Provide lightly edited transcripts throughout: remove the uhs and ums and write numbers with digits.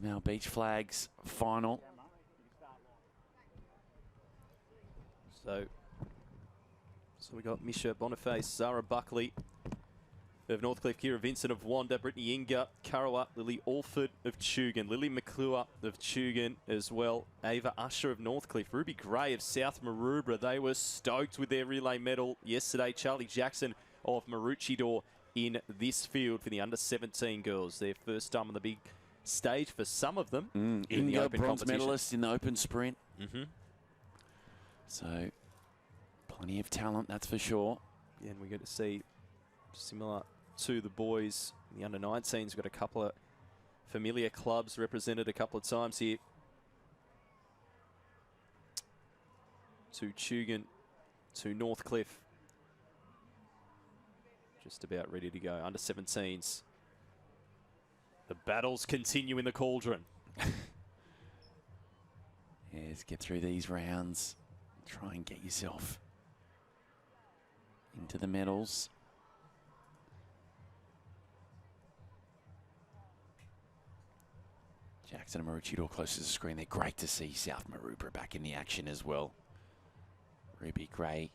Now Beach Flags final. So we got Misha Boniface, Zara Buckley of Northcliffe, Kira Vincent of Wanda, Brittany Inga, Karawa, Lily Alford of Tugun, Lily McClure of Tugun as well, Ava Usher of Northcliffe, Ruby Gray of South Maroubra. They were stoked with their relay medal yesterday. Charlie Jackson of Maroochydore in this field for the under-17 girls. Their first time on the big stage for some of them. Inga, bronze medalist in the open sprint. So plenty of talent, that's for sure. Yeah, and we get to see, similar to the boys, the under-19s got a couple of familiar clubs represented a couple of times here. To Tugun, to Northcliffe. Just about ready to go. Under-17s. The battles continue in the cauldron. Yes, get through these rounds. Try and get yourself into the medals. Jackson and Maroochydore close to the screen. They're great to see South Maroubra back in the action as well. Ruby Gray.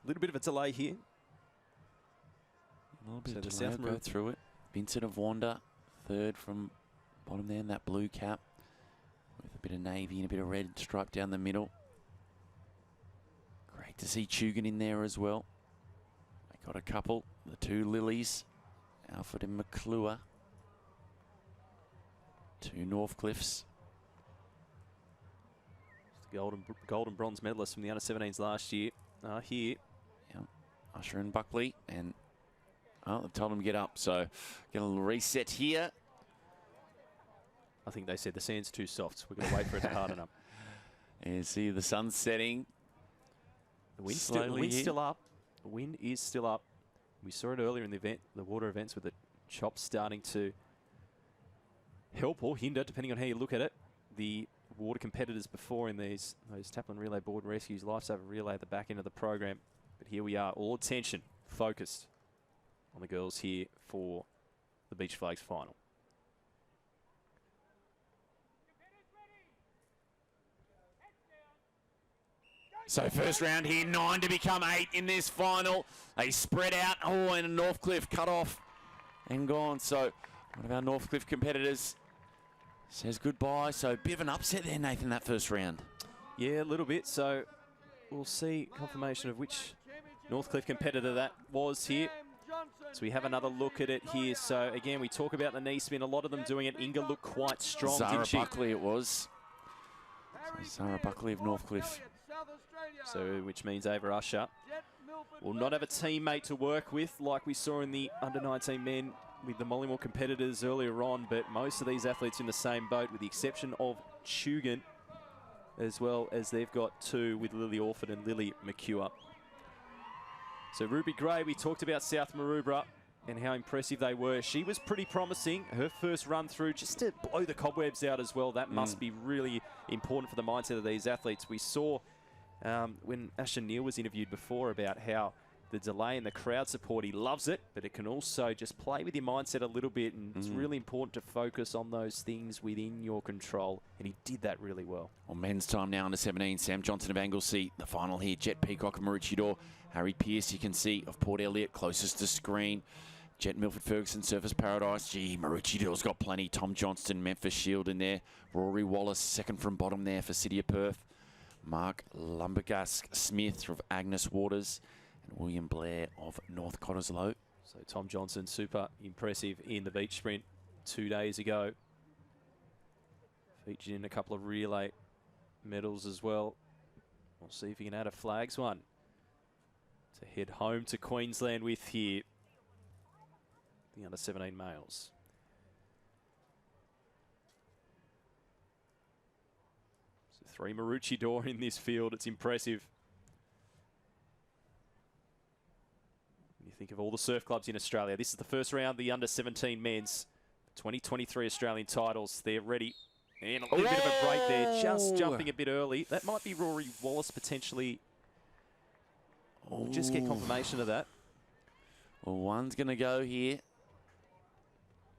A little bit of a delay here. A little bit of delay, go through it. Vincent of Wanda, third from bottom there in that blue cap. With a bit of navy and a bit of red stripe down the middle. Great to see Tugun in there as well. They got a couple, the two Lilies, Alfred and McClure. Two Northcliffes. The gold and bronze medalists from the under-17s last year are here. Yeah, Usher and Buckley, and they've told them to get up, so get a little reset here. I think they said the sand's too soft. We're going to wait for it to harden up. And see the sun setting. The wind's still up. The wind is still up. We saw it earlier in the event, the water events, with the chops starting to help or hinder, depending on how you look at it, the water competitors before in those Taplin Relay Board Rescues, Lifesaver Relay at the back end of the program. But here we are, all attention focused on the girls here for the Beach Flags final. So first round here, 9 to become 8 in this final. They spread out. Oh, and Northcliffe cut off and gone. So one of our Northcliffe competitors says goodbye. So a bit of an upset there, Nathan, that first round. Yeah, a little bit. So we'll see confirmation of which Northcliffe competitor that was here. So we have another look at it here. So again, we talk about the knee spin. A lot of them doing it. Inga looked quite strong, didn't she? Zara Buckley it was. So Zara Buckley of Northcliffe. So which means Ava Usher will not have a teammate to work with like we saw in the under-19 men with the Mollymore competitors earlier on, but most of these athletes in the same boat with the exception of Tugun, as well as they've got two with Lily Alford and Lily McClure. So Ruby Gray, we talked about South Maroubra and how impressive they were. She was pretty promising. Her first run through, just to blow the cobwebs out as well. That must be really important for the mindset of these athletes. We saw when Asher Neal was interviewed before about how the delay and the crowd support, he loves it, but it can also just play with your mindset a little bit, and it's really important to focus on those things within your control, and he did that really well. Well, men's time now under 17. Sam Johnson of Anglesea, the final here. Jet Peacock of Maroochydore. Harry Pearce, you can see, of Port Elliot, closest to screen. Jet Milford Ferguson, Surface Paradise. Gee, Maroochydore got plenty. Tom Johnston, Memphis Shield in there. Rory Wallace, second from bottom there for City of Perth. Mark Lumbergask Smith of Agnes Waters. And William Blair of North Cottesloe. So Tom Johnson, super impressive in the beach sprint 2 days ago. Featured in a couple of relay medals as well. We'll see if he can add a flags one to head home to Queensland with here. The under-17 males. So 3 Maroochydore in this field. It's impressive. When you think of all the surf clubs in Australia, this is the first round, the under-17 men's 2023 Australian titles. They're ready. And a little bit of a break there, just jumping a bit early. That might be Rory Wallace potentially We'll just get confirmation of that. Well, one's going to go here.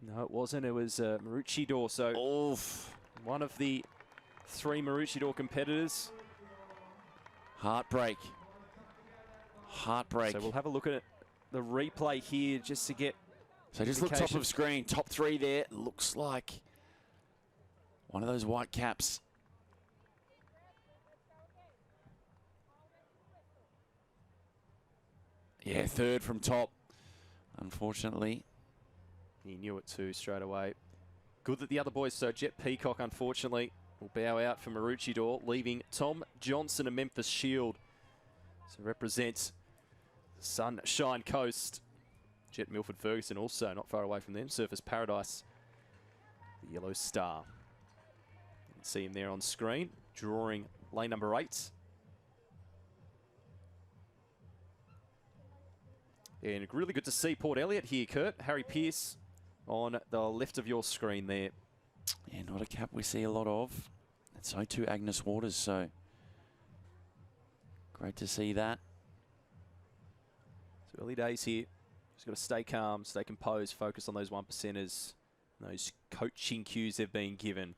No, it wasn't. It was Maroochydore. So one of the 3 Maroochydore competitors. Heartbreak. Heartbreak. So we'll have a look at the replay here just to get. So just look top of screen. Top 3 there. Looks like one of those white caps. Yeah, 3rd from top, unfortunately. He knew it too straight away. Good that the other boys, so Jet Peacock, unfortunately, will bow out for Maroochydore, leaving Tom Johnson and Memphis Shield to represent the Sunshine Coast. Jet Milford Ferguson also not far away from them. Surfers Paradise, the Yellow Star. You can see him there on screen, drawing lane number 8. And really good to see Port Elliot here, Kurt. Harry Pearce on the left of your screen there. Yeah, not a cap we see a lot of. And so too Agnes Waters, so great to see that. It's early days here. Just got to stay calm, stay composed, focus on those 1%ers, those coaching cues they've been given.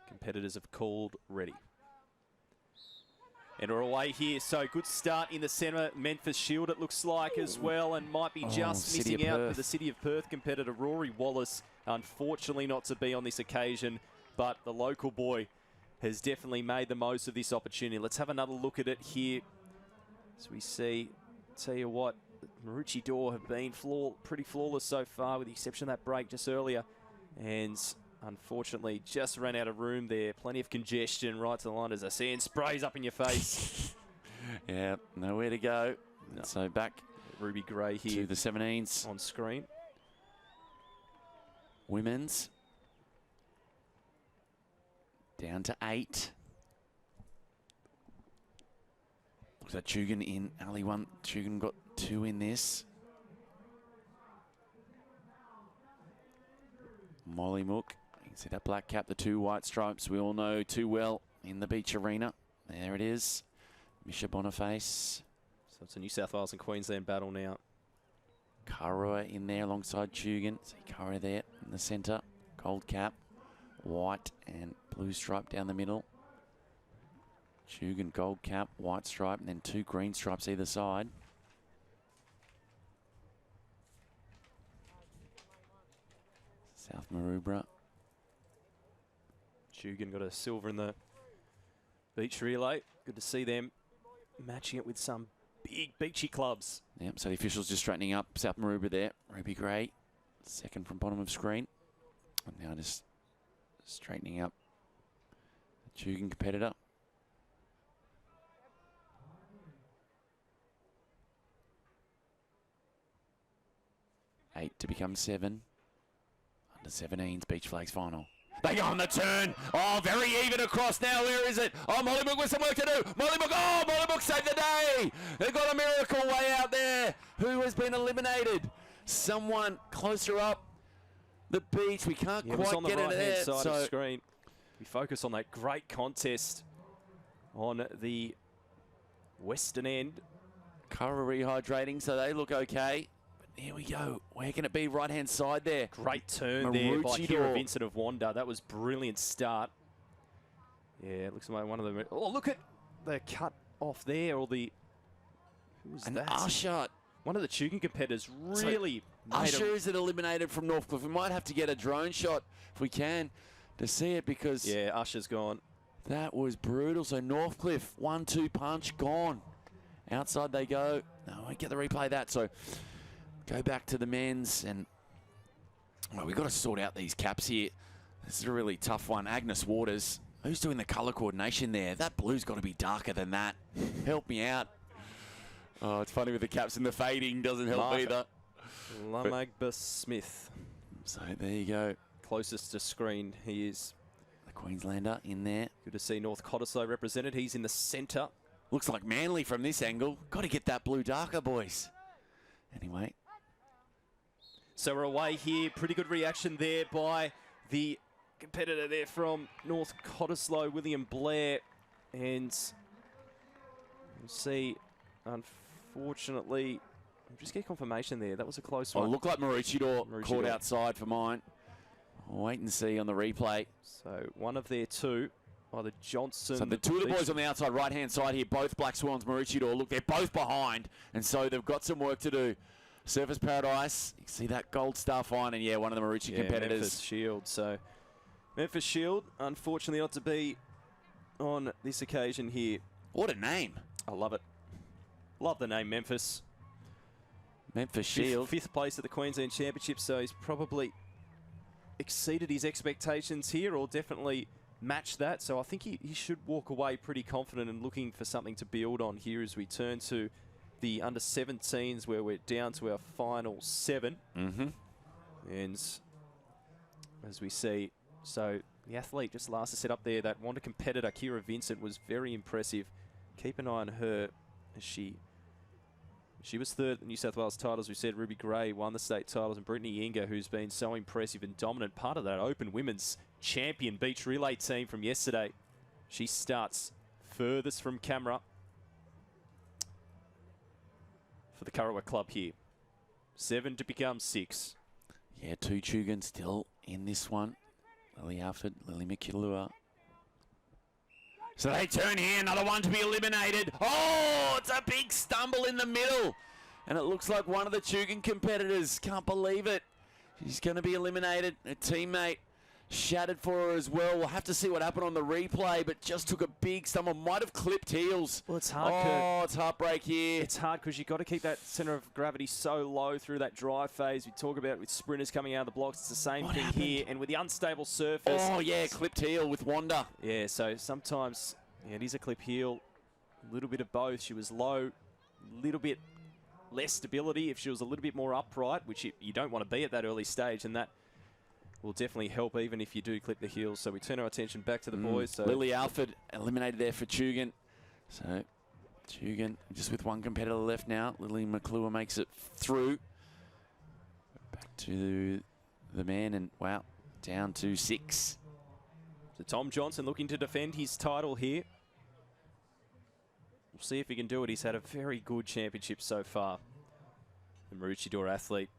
Competitors have called ready. And we're away here, so good start in the centre. Memphis Shield, it looks like, as well, and might be just missing out for the City of Perth competitor, Rory Wallace. Unfortunately not to be on this occasion, but the local boy has definitely made the most of this opportunity. Let's have another look at it here. As we see, tell you what, Maroochydore have been pretty flawless so far, with the exception of that break just earlier. And unfortunately, just ran out of room there. Plenty of congestion right to the line as the sand sprays up in your face. Yeah, nowhere to go. No. So back Ruby Gray here to the 17s on screen. Women's down to 8. Looks like Chugan in. Ali won. Chugan got 2 in this. Molly Mook. You can see that black cap, the 2 white stripes. We all know too well in the beach arena. There it is. Misha Boniface. So it's a New South Wales and Queensland battle now. Karua in there alongside Chugan. See Karua there in the centre. Gold cap, white and blue stripe down the middle. Chugan gold cap, white stripe, and then 2 green stripes either side. South Maroubra. Chugan got a silver in the beach relay. Good to see them matching it with some big beachy clubs. Yep, so the officials just straightening up. South Maroubra there. Ruby Gray, 2nd from bottom of screen. And now just straightening up the Chugan competitor. Eight to become 7. Under 17s beach flags final. They go on the turn. Oh, very even across now. Where is it? Oh, Molly Mook with some work to do. Molly Mook. Oh, Molly Mook saved the day. They've got a miracle way out there. Who has been eliminated? Someone closer up the beach. We can't quite get it there. Side of the screen. We focus on that great contest on the western end. Kara rehydrating, so they look okay. Here we go. Where can it be? Right-hand side there. Great turn there by Kira Vincent of Wanda. That was brilliant start. Yeah, it looks like one of the... Oh, look at the cut off there. Or the... Who was that? Usher. One of the Chugan competitors really... So Usher isn't eliminated from Northcliffe. We might have to get a drone shot if we can to see it because... Yeah, Usher's gone. That was brutal. So Northcliffe, 1-2 punch, gone. Outside they go. No, I won't get the replay of that. So... Go back to the men's, and well, we've got to sort out these caps here. This is a really tough one. Agnes Waters, who's doing the colour coordination there? That blue's got to be darker than that. Help me out. Oh, it's funny with the caps and the fading doesn't help either. Lamagba Smith. So there you go. Closest to screen, he is. The Queenslander in there. Good to see North Cottesloe represented. He's in the centre. Looks like Manly from this angle. Got to get that blue darker, boys. Anyway. So we're away here. Pretty good reaction there by the competitor there from North Cottesloe, William Blair. And we'll see, unfortunately, I'll just get confirmation there. That was a close Oh, one. it looked like Maroochydore caught outside for mine. I'll wait and see on the replay. So one of their two, either Johnson. So the two of the boys on the outside right-hand side here, both Black Swans, Maroochydore, look, they're both behind, and so they've got some work to do. Surfers Paradise, you see that gold star fine, and yeah, one of the Maroochy competitors. Memphis Shield. So Memphis Shield, unfortunately not to be on this occasion here. What a name. I love it. Love the name Memphis. Memphis Shield. Fifth place at the Queensland Championship, so he's probably exceeded his expectations here, or definitely matched that. So I think he should walk away pretty confident and looking for something to build on here as we turn to the under-17s, where we're down to our final 7. Mm-hmm. And as we see, so the athlete just last to set up there, that Wanda competitor, Kira Vincent, was very impressive. Keep an eye on her as she was third at the New South Wales titles. We said Ruby Gray won the state titles, and Brittany Inga, who's been so impressive and dominant, part of that Open Women's Champion Beach Relay team from yesterday. She starts furthest from camera for the Kurrawa club here. 7 to become 6. Yeah, 2 Chugan still in this one. Lily Alford, Lily McKillua. So they turn here, another one to be eliminated. Oh, it's a big stumble in the middle. And it looks like one of the Chugan competitors, can't believe it. She's going to be eliminated. Her teammate shattered for her as well. We'll have to see what happened on the replay, but just took a big stumble. Might have clipped heels. Well, it's hard. Oh, it's heartbreak here. It's hard because you've got to keep that centre of gravity so low through that drive phase. We talk about with sprinters coming out of the blocks. It's the same thing here. And with the unstable surface. Oh, yeah, clipped heel with Wanda. Yeah, so sometimes it is a clip heel. A little bit of both. She was low, a little bit less stability. If she was a little bit more upright, which you don't want to be at that early stage, and that will definitely help even if you do clip the heels. So we turn our attention back to the boys. So Lily Alford eliminated there for Chugan. So Chugan just with one competitor left now. Lily McClure makes it through. Back to the man, and wow, down to 6. So Tom Johnson looking to defend his title here. We'll see if he can do it. He's had a very good championship so far. The Maroochydore athlete,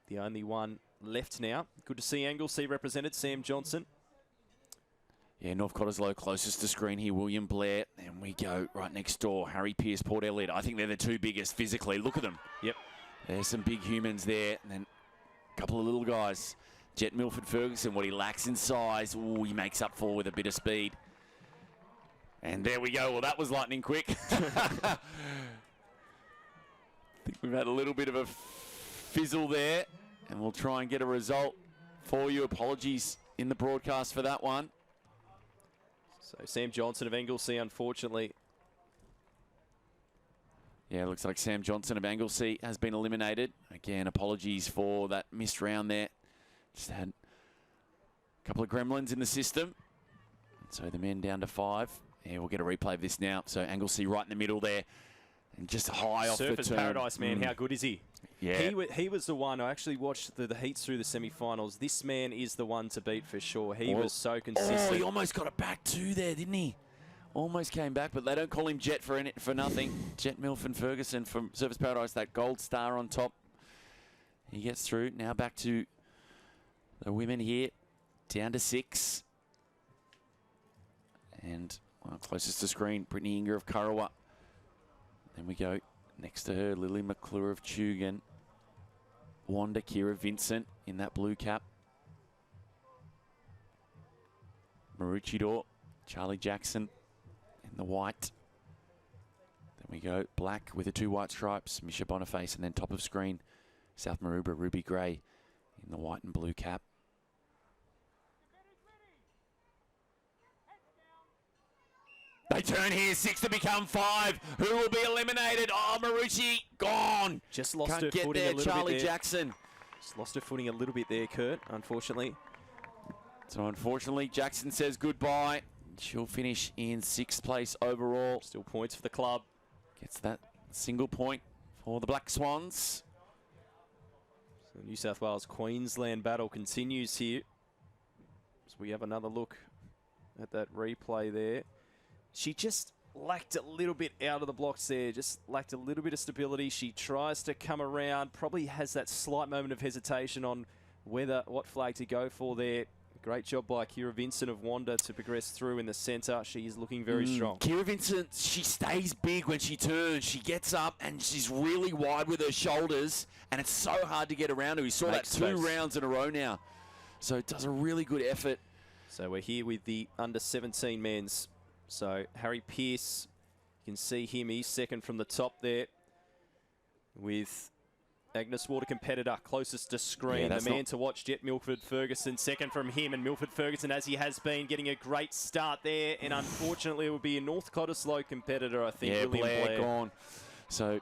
the only one left now. Good to see Anglesea represented, Sam Johnson. Yeah, North Cottesloe closest to screen here, William Blair. And we go right next door, Harry Pearce, Port Elliot. I think they're the 2 biggest physically. Look at them. Yep. There's some big humans there. And then a couple of little guys. Jet Milford Ferguson, what he lacks in size, ooh, he makes up for with a bit of speed. And there we go. Well, that was lightning quick. I think we've had a little bit of a fizzle there, and we'll try and get a result for you. Apologies in the broadcast for that one. So Sam Johnson of Anglesea, unfortunately. Yeah, looks like Sam Johnson of Anglesea has been eliminated. Again, apologies for that missed round there. Just had a couple of gremlins in the system. So the men down to 5. Yeah, we'll get a replay of this now. So Anglesea right in the middle there. And just high off the turn. Surfers Paradise, man. How good is he? Yeah. He was the one. I actually watched the heats through the semi-finals. This man is the one to beat for sure. He was so consistent. Oh, he almost got it back too there, didn't he? Almost came back, but they don't call him Jet for nothing. Jet Milford Ferguson from Surfers Paradise, that gold star on top. He gets through. Now back to the women here, down to 6. And well, closest to screen, Brittany Inga of Kurrawa. Then we go next to her, Lily McClure of Chugan. Wanda Kira Vincent in that blue cap. Maroochydore, Charlie Jackson in the white. Then we go black with the 2 white stripes, Misha Boniface, and then top of screen, South Maroubra, Ruby Gray in the white and blue cap. They turn here, 6 to become 5. Who will be eliminated? Oh, Marucci gone. Just lost Can't her get footing there, a little Charlie bit there. Jackson. Just lost her footing a little bit there, Kurt, unfortunately. So unfortunately, Jackson says goodbye. She'll finish in 6th place overall. Still points for the club. Gets that single point for the Black Swans. So New South Wales Queensland battle continues here. So we have another look at that replay there. She just lacked a little bit out of the blocks there, just lacked a little bit of stability. She tries to come around, probably has that slight moment of hesitation on what flag to go for there. Great job by Kira Vincent of Wanda to progress through in the centre. She is looking very strong. Kira Vincent, she stays big when she turns. She gets up and she's really wide with her shoulders, and it's so hard to get around her. We saw that 2 rounds in a row now. So it does a really good effort. So we're here with the under-17 men's. So Harry Pearce, you can see him, he's second from the top there with Agnes Water competitor closest to screen. The man to watch, Jet Milford Ferguson, second from him, and Milford Ferguson, as he has been, getting a great start there. And unfortunately, it will be a North Cottesloe competitor, I think. Yeah, Blair gone. So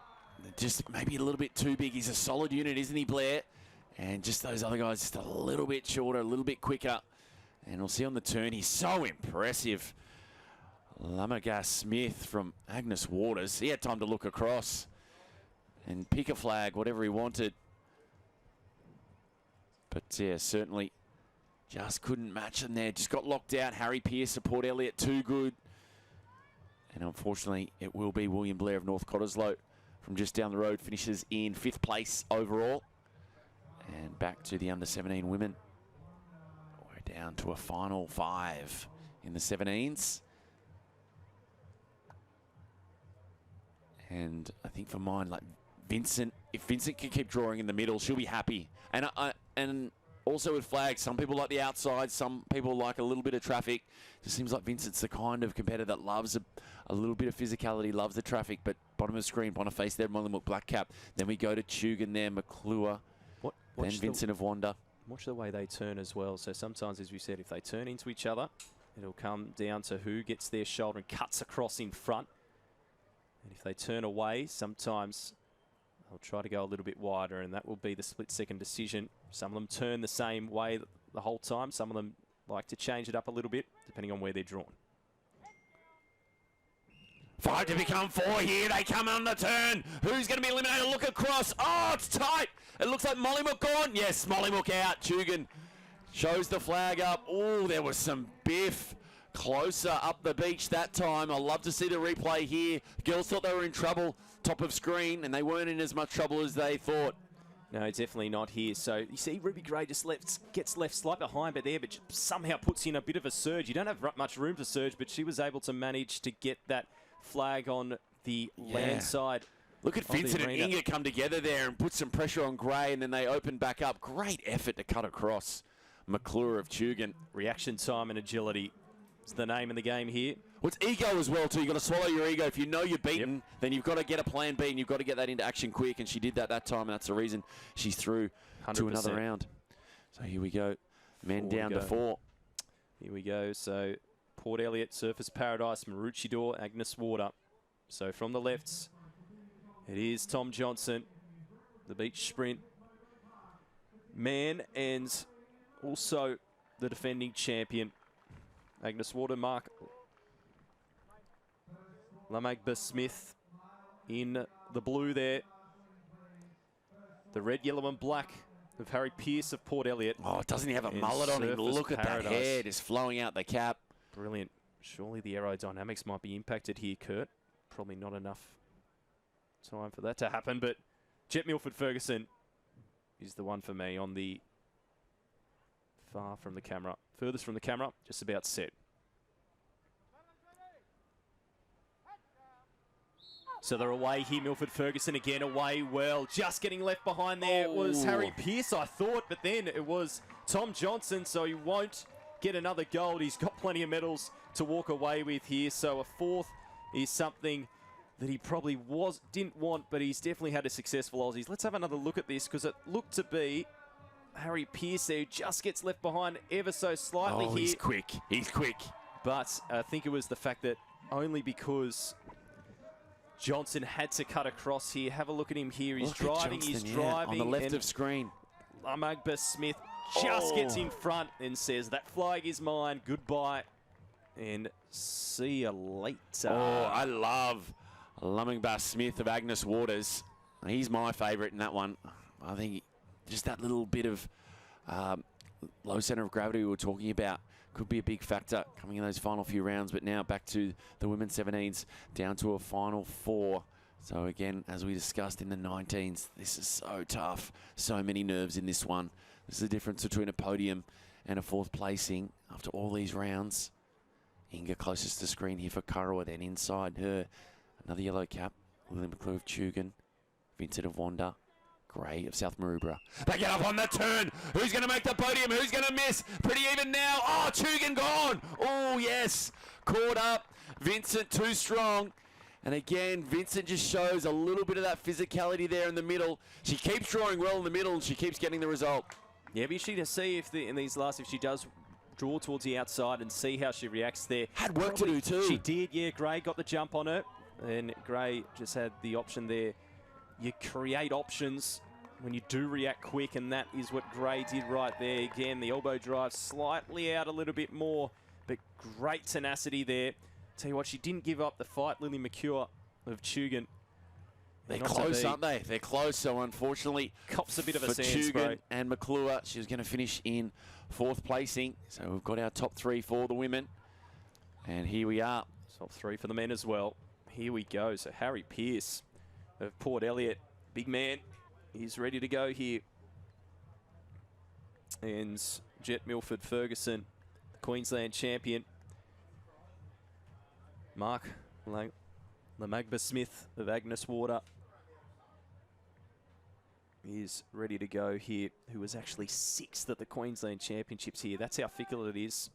just maybe a little bit too big. He's a solid unit, isn't he, Blair? And just those other guys just a little bit shorter, a little bit quicker. And we'll see on the turn, he's so impressive. Lamagas Smith from Agnes Waters. He had time to look across and pick a flag, whatever he wanted. But yeah, certainly just couldn't match him there. Just got locked out. Harry Pearce, Port Elliott, too good. And unfortunately, it will be William Blair of North Cottesloe from just down the road. Finishes in 5th place overall. And back to the under-17 women. We're down to a final 5 in the 17s. And I think for mine, like Vincent, if Vincent can keep drawing in the middle, she'll be happy. And also with flags, some people like the outside, some people like a little bit of traffic. It just seems like Vincent's the kind of competitor that loves a little bit of physicality, loves the traffic. But bottom of the screen, Boniface there, Mollymook Black Cap. Then we go to Tugan there, McClure, then Vincent of Wanda. Watch the way they turn as well. So sometimes, as we said, if they turn into each other, it'll come down to who gets their shoulder and cuts across in front. And if they turn away, sometimes they'll try to go a little bit wider, and that will be the split-second decision. Some of them turn the same way the whole time. Some of them like to change it up a little bit, depending on where they're drawn. 5 to become 4 here. They come on the turn. Who's going to be eliminated? Look across. Oh, it's tight. It looks like Mollymook gone. Yes, Mollymook out. Tugan shows the flag up. Oh, there was some biff. Closer up the beach that time. I love to see the replay here. Girls thought they were in trouble, top of screen, and they weren't in as much trouble as they thought. No, definitely not here. So you see Ruby Gray just gets left slightly behind, but somehow puts in a bit of a surge. You don't have much room to surge, but she was able to manage to get that flag on the land side. Look at Vincent and Inga come together there and put some pressure on Gray, and then they open back up. Great effort to cut across. McClure of Tugan. Reaction time and agility. It's the name of the game here. Well, it's ego as well, too. You've got to swallow your ego. If you know you're beaten, then you've got to get a plan B, and you've got to get that into action quick, and she did that time, and that's the reason she's through 100%. To another round. So here we go. Men down to 4. Here we go. So Port Elliott, Surfers Paradise, Maroochydore, Agnes Water. So from the lefts, it is Tom Johnson, the beach sprint man, and also the defending champion, Agnes Water, Mark Lamagba Smith in the blue there. The red, yellow and black of Harry Pearce of Port Elliott. Oh, doesn't he have a mullet on him? Look at that hair just flowing out the cap. Brilliant. Surely the aerodynamics might be impacted here, Kurt. Probably not enough time for that to happen, but Jet Milford Ferguson is the one for me on the far from the camera. Furthest from the camera, just about set. So they're away here, Milford Ferguson again away well. Just getting left behind there was Harry Pearce, I thought, but then it was Tom Johnson, so he won't get another gold. He's got plenty of medals to walk away with here, so a 4th is something that he probably didn't want, but he's definitely had a successful Aussies. Let's have another look at this, because it looked to be Harry Pearce who just gets left behind ever so slightly here. He's quick. He's quick. But I think it was the fact that only because Johnson had to cut across here. Have a look at him here. He's driving. He's driving. On the left of screen. Lamagba Smith just gets in front and says, that flag is mine. Goodbye. And see you later. Oh, I love Lamagba Smith of Agnes Waters. He's my favourite in that one. I think just that little bit of low centre of gravity we were talking about could be a big factor coming in those final few rounds. But now back to the women's 17s, down to a final 4. So again, as we discussed in the 19s, this is so tough. So many nerves in this one. This is the difference between a podium and a 4th placing after all these rounds. Inga closest to screen here for Kurrawa, then inside her, another yellow cap, Lily McClure of Tugan, Vincent of Wanda, Gray of South Maroubra. They get up on the turn. Who's going to make the podium? Who's going to miss? Pretty even now. Oh, Tugan gone. Oh, yes. Caught up. Vincent too strong. And again, Vincent just shows a little bit of that physicality there in the middle. She keeps drawing well in the middle and she keeps getting the result. Yeah, be interesting to see if in these last, if she does draw towards the outside and see how she reacts there. Had work to do too. She did, yeah. Gray got the jump on her. And Gray just had the option there. You create options when you do react quick, and that is what Gray did right there. Again, the elbow drive slightly out a little bit more, but great tenacity there. Tell you what, she didn't give up the fight, Lily McClure of Tugan. They're close, aren't they? They're close, so unfortunately, cops a bit of a sand Tugan spray. and McClure, she was going to finish in 4th placing. So we've got our top 3 for the women. And here we are. Top 3 for the men as well. Here we go. So Harry Pearce of Port Elliot, big man. He's ready to go here. And Jet Milford Ferguson, the Queensland champion. Mark Lamagba Smith of Agnes Water is ready to go here, who was actually 6th at the Queensland Championships here. That's how fickle it is.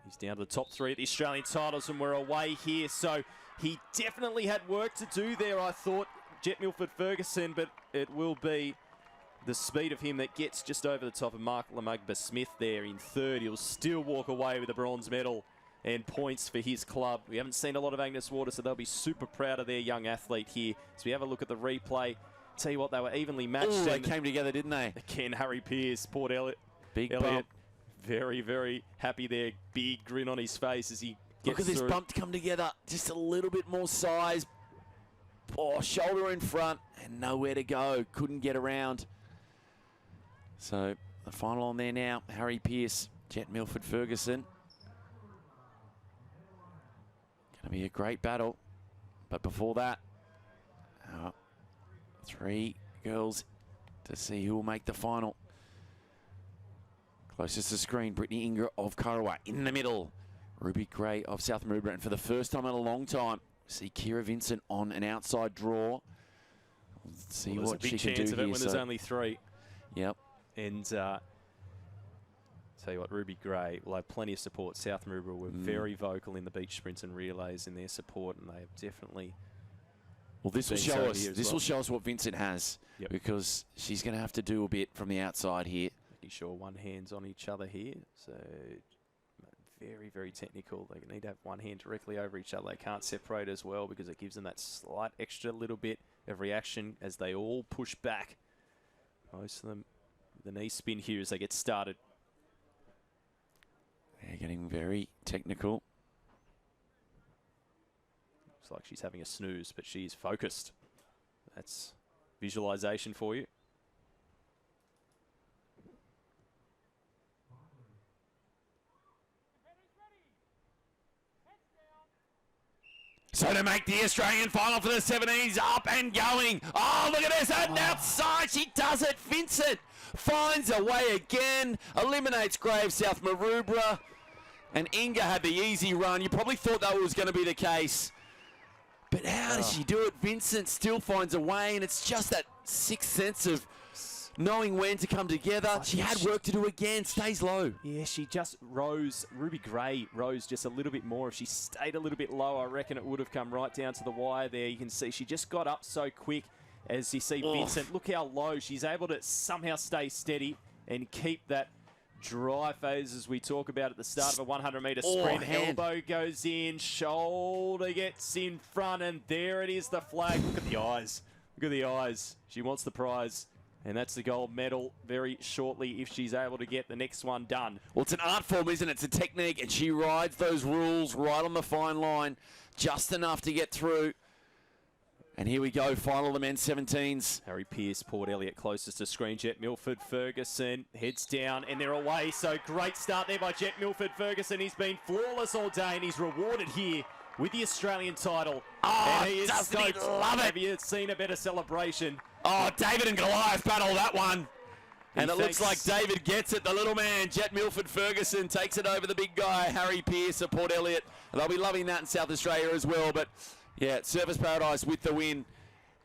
He's down to the top 3 at the Australian titles, and we're away here. So he definitely had work to do there, I thought, Jet Milford Ferguson, but it will be the speed of him that gets just over the top of Mark Lamagba Smith there in 3rd. He'll still walk away with a bronze medal and points for his club. We haven't seen a lot of Agnes Water, so they'll be super proud of their young athlete here. So we have a look at the replay. Tell you what, they were evenly matched. Ooh, they came together, didn't they? Again, Harry Pearce, Port Elliot. Big Elliot, bump. very, very happy there. Big grin on his face as he gets Look at this through. bump to come together. Just a little bit more size. Oh, shoulder in front and nowhere to go. Couldn't get around. So the final on there now. Harry Pearce, Jet Milford Ferguson. Going to be a great battle. But before that, 3 girls to see who will make the final. Closest to screen, Brittany Ingra of Kurrawa in the middle. Ruby Gray of South Maroubra. And for the first time in a long time, see Kira Vincent on an outside draw. Let's see what she can do here. When there's only 3. Yep. And tell you what, Ruby Gray will have plenty of support. South Maroubra were very vocal in the beach sprints and relays in their support, and they have definitely. Well, this will show us. This will show us what Vincent has, because she's going to have to do a bit from the outside here. Making sure one hand's on each other here. So very, very technical. They need to have one hand directly over each other. They can't separate as well because it gives them that slight extra little bit of reaction as they all push back. Most of them, the knee spin here as they get started. They're getting very technical. Looks like she's having a snooze, but she's focused. That's visualization for you. So to make the Australian final for the 17s, up and going. Oh, look at this, and outside, she does it. Vincent finds a way again, eliminates Grave, South Maroubra, and Inga had the easy run. You probably thought that was going to be the case. But how does she do it? Vincent still finds a way, and it's just that sixth sense of knowing when to come together. She had work to do again, stays low. Yeah, she just rose. Ruby Gray rose just a little bit more. If she stayed a little bit low, I reckon it would have come right down to the wire there. You can see she just got up so quick as you see Vincent. Look how low. She's able to somehow stay steady and keep that dry phase as we talk about at the start of a 100-metre sprint. Elbow goes in, shoulder gets in front, and there it is, the flag. Look at the eyes. Look at the eyes. She wants the prize. And that's the gold medal very shortly if she's able to get the next one done. Well, it's an art form, isn't it? It's a technique, and she rides those rules right on the fine line, just enough to get through. And here we go, final of the men's 17s. Harry Pearce, Port Elliott closest to screen. Jet Milford Ferguson heads down and they're away. So great start there by Jet Milford Ferguson. He's been flawless all day and he's rewarded here with the Australian title. Oh, and he is doesn't he stoked. love it? Have you seen a better celebration? Oh, David and Goliath battle that one. And it looks like thanks. David gets it. The little man, Jet Milford Ferguson, takes it over the big guy, Harry Pearce of Port Elliott. And they'll be loving that in South Australia as well. But yeah, Surfers Paradise with the win.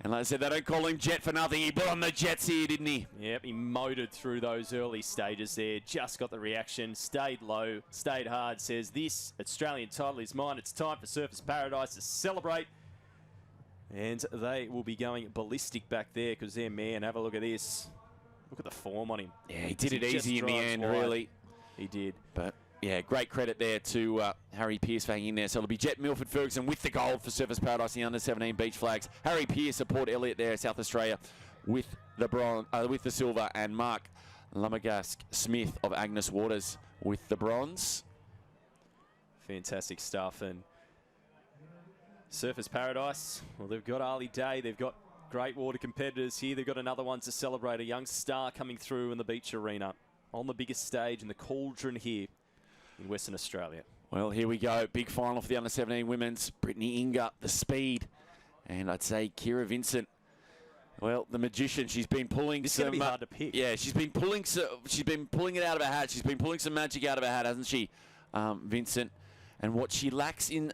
And like I said, they don't call him Jet for nothing. He put on the Jets here, didn't he? Yep, he motored through those early stages there. Just got the reaction, stayed low, stayed hard. Says, this Australian title is mine. It's time for Surfers Paradise to celebrate. And they will be going ballistic back there because they're, man, have a look at this. Look at the form on him. Yeah, he did it just easy in the drives end, wide. really. He did. But yeah, great credit there to Harry Pearce for hanging in there. So it'll be Jet Milford Ferguson with the gold for Surfers Paradise in the under-17 beach flags. Harry Pearce of Port Elliott there, South Australia, with the with the silver, and Mark Lumagask Smith of Agnes Waters with the bronze. Fantastic stuff. And Surfers Paradise, well, they've got Ali Day. They've got great water competitors here. They've got another one to celebrate. A young star coming through in the beach arena on the biggest stage in the cauldron here in Western Australia. Well, here we go. Big final for the under-17 women's. Brittany Inga, the speed. And I'd say Kira Vincent, well, the magician. She's been pulling It's some... going to be hard to pick. Yeah, she's been pulling it out of her hat. She's been pulling some magic out of her hat, hasn't she, Vincent? And what she lacks in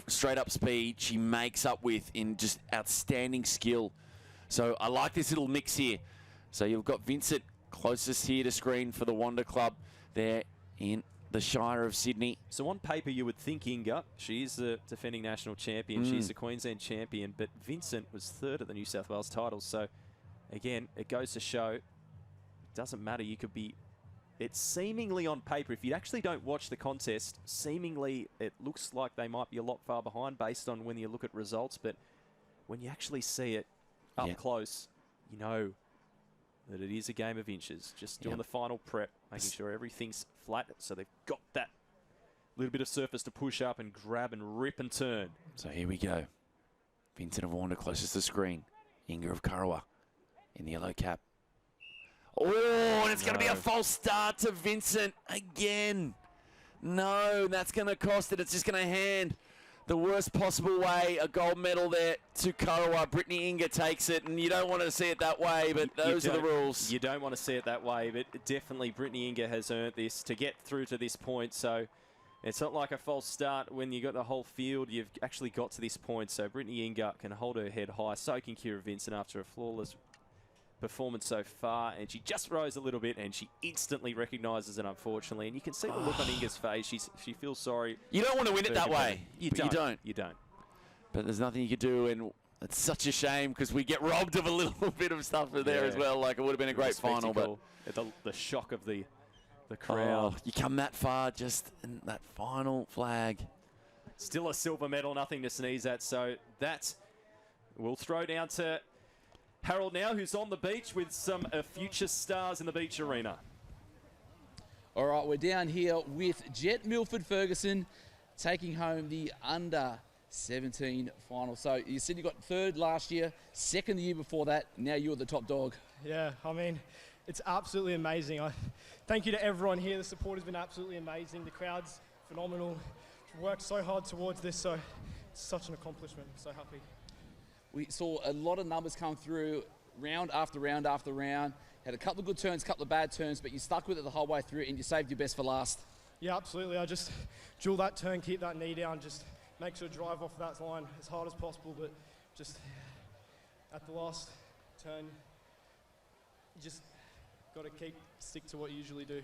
straight-up speed, she makes up with in just outstanding skill. So I like this little mix here. So you've got Vincent closest here to screen for the Wanda Club there in the Shire of Sydney. So on paper, you would think Inga, she's the defending national champion. She's the Queensland champion. But Vincent was third at the New South Wales title. So, again, it goes to show it doesn't matter. You could be... It's seemingly on paper, if you actually don't watch the contest, seemingly it looks like they might be a lot far behind based on when you look at results. But when you actually see it up close, you know that it is a game of inches. Just doing the final prep, making sure everything's flat. So they've got that little bit of surface to push up and grab and rip and turn. So here we go. Vincent of Wanda closest to screen. Inga of Kurrawa in the yellow cap. Oh, and it's going to be a false start to Vincent again. No, that's going to cost it. It's just going to hand the worst possible way a gold medal there to Kurrawa. Brittany Inga takes it, and you don't want to see it that way, but those are the rules. You don't want to see it that way, but definitely Brittany Inga has earned this to get through to this point. So it's not like a false start when you got the whole field. You've actually got to this point. So Brittany Inga can hold her head high. So can Kira Vincent after a flawless performance so far, and she just rose a little bit and she instantly recognises it, unfortunately, and you can see the look on Inga's face. She feels sorry. You don't want to win it that way. You don't. But there's nothing you could do, and it's such a shame because we get robbed of a little bit of stuff there as well. Like, it would have been a great final, but the shock of the crowd. Oh, you come that far just in that final flag. Still a silver medal, nothing to sneeze at. So that will throw down to Harold now, who's on the beach with some future stars in the beach arena. All right, we're down here with Jet Milford Ferguson taking home the under-17 final. So you said you got third last year, second the year before that. Now you're the top dog. Yeah, I mean, it's absolutely amazing. Thank you to everyone here. The support has been absolutely amazing. The crowd's phenomenal. We've worked so hard towards this, so it's such an accomplishment. I'm so happy. We saw a lot of numbers come through round after round after round. Had a couple of good turns, a couple of bad turns, but you stuck with it the whole way through and you saved your best for last. Yeah, absolutely. I just drill that turn, keep that knee down, just make sure to drive off that line as hard as possible, but just at the last turn, you just got to stick to what you usually do.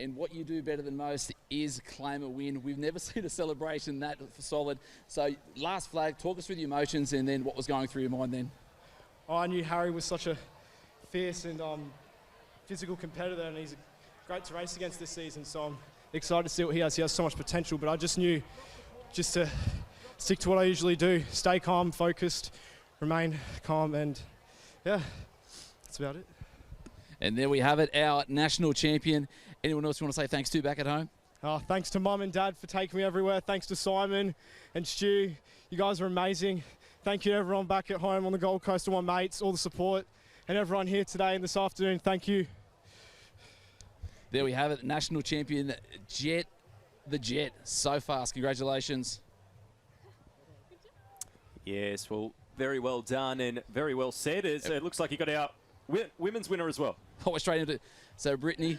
And what you do better than most is claim a win. We've never seen a celebration that solid. So last flag, talk us through the emotions and then what was going through your mind then. Oh, I knew Harry was such a fierce and physical competitor, and he's great to race against this season. So I'm excited to see what he has. He has so much potential, but I just knew just to stick to what I usually do, stay calm, focused, remain calm, and yeah, that's about it. And there we have it, our national champion. Anyone else you want to say thanks to back at home? Thanks to Mum and Dad for taking me everywhere. Thanks to Simon and Stu. You guys are amazing. Thank you to everyone back at home on the Gold Coast, all my mates, all the support, and everyone here today and this afternoon. Thank you. There we have it, national champion Jet, the Jet. So fast, congratulations. Yes, well, very well done and very well said. It looks like you got our women's winner as well. Oh, we're straight into it. So Brittany,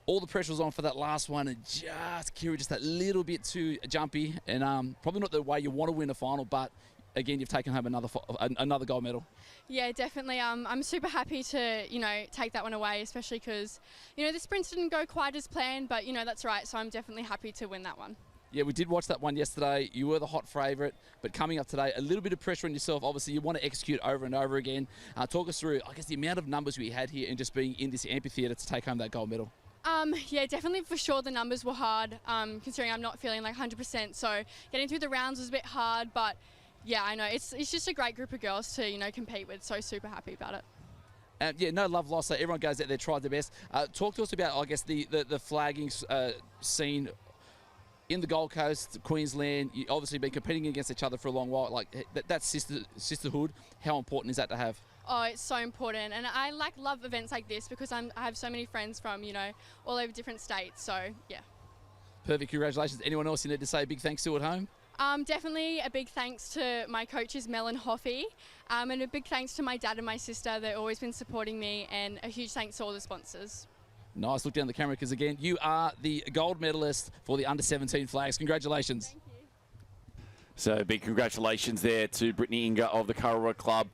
all the pressure was on for that last one, and just Kira just that little bit too jumpy, and probably not the way you want to win a final, but again, you've taken home another gold medal. Yeah, definitely. I'm super happy to, take that one away, especially because, the sprints didn't go quite as planned, but, that's right. So I'm definitely happy to win that one. Yeah, we did watch that one yesterday. You were the hot favourite, but coming up today, a little bit of pressure on yourself. Obviously, you want to execute over and over again. Talk us through, I guess, the amount of numbers we had here and just being in this amphitheatre to take home that gold medal. Yeah, definitely for sure the numbers were hard, considering I'm not feeling like 100%. So getting through the rounds was a bit hard, but yeah, I know. It's just a great group of girls to, compete with, so super happy about it. Yeah, no love lost. So everyone goes out there, tried their best. Talk to us about, I guess, the flagging scene in the Gold Coast, Queensland. You obviously been competing against each other for a long while. Like that sisterhood, how important is that to have? Oh, it's so important, and I love events like this because I have so many friends from all over different states. So yeah. Perfect. Congratulations. Anyone else you need to say a big thanks to at home? Definitely a big thanks to my coaches Mel and Hoffy, and a big thanks to my dad and my sister. They've always been supporting me, and a huge thanks to all the sponsors. Nice. Look down the camera because, again, you are the gold medalist for the under-17 flags. Congratulations. Thank you. So big congratulations there to Brittany Inga of the Kurrawa Club.